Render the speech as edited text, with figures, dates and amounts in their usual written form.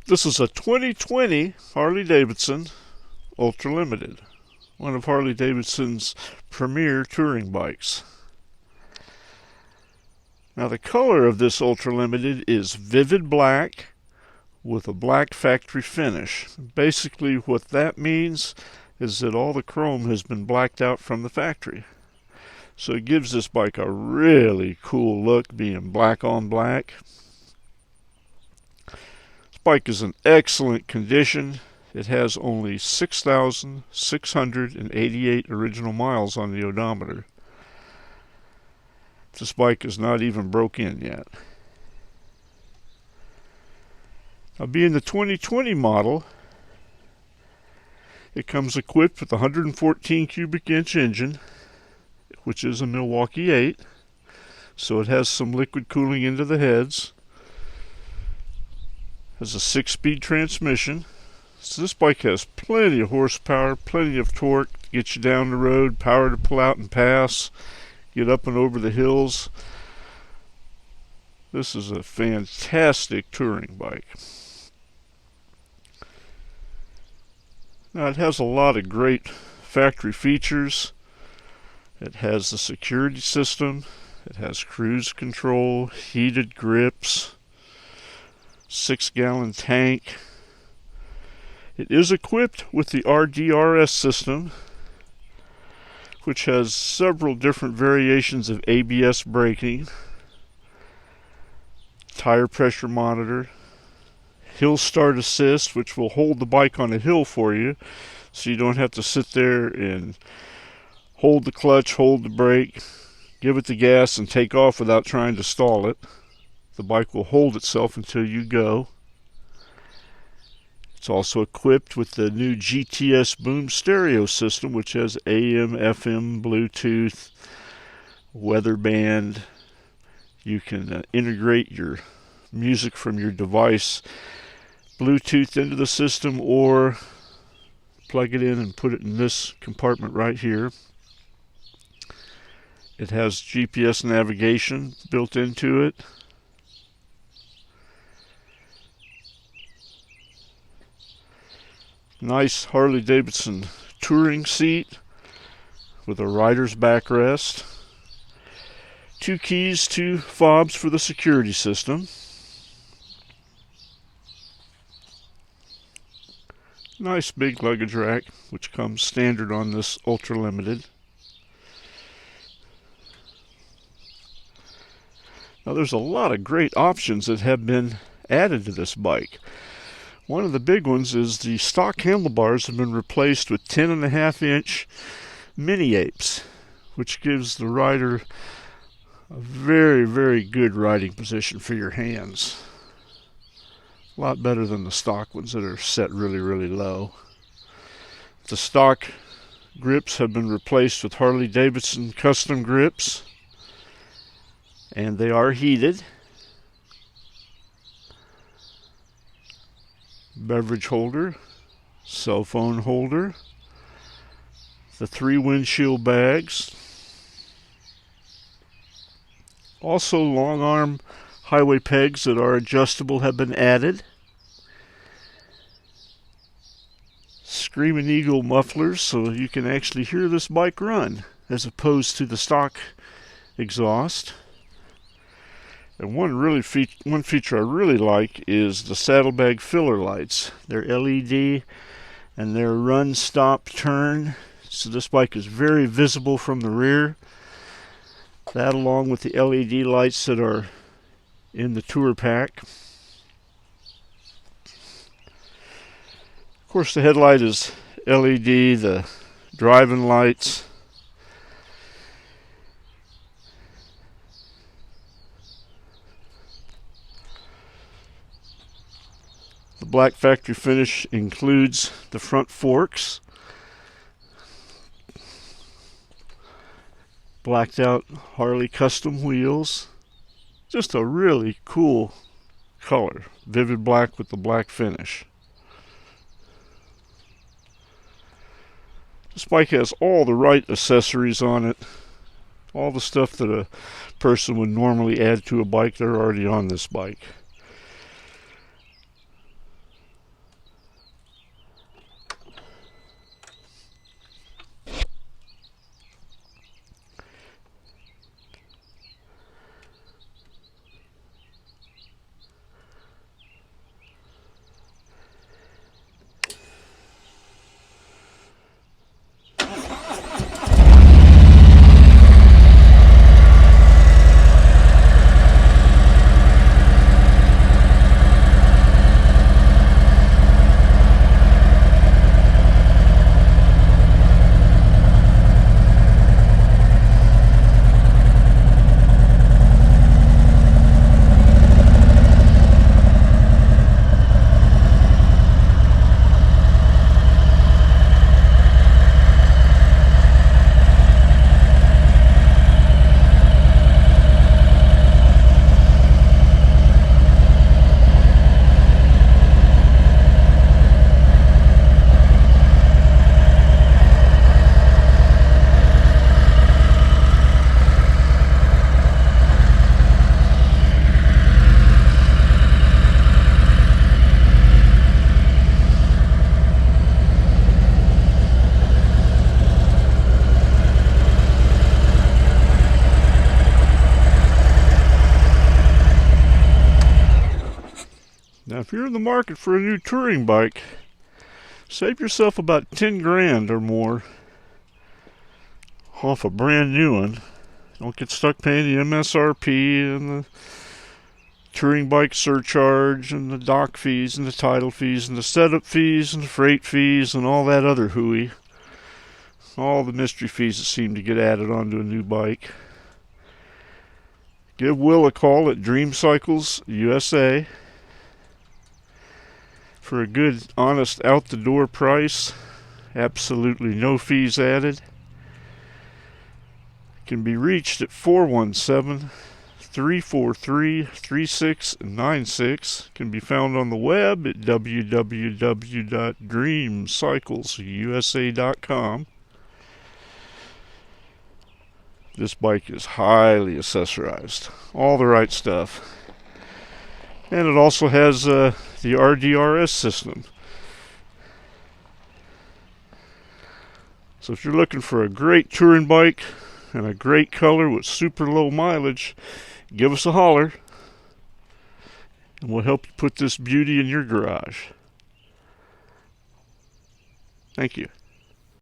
This is a 2020 Harley Davidson Ultra Limited, one of Harley Davidson's premier touring bikes. Now the color of this Ultra Limited is vivid black with a black factory finish. Basically what that means is that all the chrome has been blacked out from the factory. So it gives this bike a really cool look, being black on black. This bike is in excellent condition. It has only 6,688 original miles on the odometer. This bike is not even broke in yet. Now, being the 2020 model, it comes equipped with a 114 cubic inch engine, which is a MILWAUKEE 8, so it has some liquid cooling into the heads. Has a 6-speed transmission, so this bike has plenty of horsepower, plenty of torque to get you down the road, power to pull out and pass, get up and over the hills. This is a fantastic touring bike. Now it has a lot of great factory features. It has the security system, it has cruise control, heated grips, 6-gallon tank. It is equipped with the RDRS system, which has several different variations of ABS braking, tire pressure monitor, hill start assist, which will hold the bike on a hill for you, so you don't have to sit there and hold the clutch, hold the brake, give it the gas, and take off without trying to stall it. The bike will hold itself until you go. It's also equipped with the new GTS BOOM stereo system, which has AM, FM, Bluetooth, weather band. You can integrate your music from your device, Bluetooth into the system, or plug it in and put it in this compartment right here. It has GPS navigation built into it. Nice Harley Davidson touring seat with a rider's backrest. 2 keys, 2 fobs for the security system. Nice big luggage rack, which comes standard on this Ultra Limited. Now there's a lot of great options that have been added to this bike. One of the big ones is the stock handlebars have been replaced with 10.5-inch mini apes, which gives the rider a very, very good riding position for your hands. A lot better than the stock ones that are set really, really low. The stock grips have been replaced with Harley Davidson custom grips, and they are heated. Beverage holder, cell phone holder, the 3 windshield bags. Also long arm highway pegs that are adjustable have been added. Screaming Eagle mufflers, so you can actually hear this bike run as opposed to the stock exhaust. And one feature I really like is the saddlebag filler lights. They're LED and they're run, stop, turn. So this bike is very visible from the rear. That along with the LED lights that are in the TourPak. Of course the headlight is LED, the driving lights. The black factory finish includes the front forks, blacked out Harley custom wheels. Just a really cool color, vivid black with the black finish. This bike has all the right accessories on it, all the stuff that a person would normally add to a bike. They're already on this bike. Now, if you're in the market for a new touring bike, save yourself about 10 grand or more off a brand new one. Don't get stuck paying the MSRP and the touring bike surcharge and the dock fees and the title fees and the setup fees and the freight fees and all that other hooey. All the mystery fees that seem to get added onto a new bike. Give Will a call at Dream Cycles USA for a good, honest, out-the-door price. Absolutely no fees added. Can be reached at 417-343-3696. Can be found on the web at www.dreamcyclesusa.com. This bike is highly accessorized. All the right stuff. And it also has the RDRS system. So if you're looking for a great touring bike and a great color with super low mileage, give us a holler and we'll help you put this beauty in your garage. Thank you.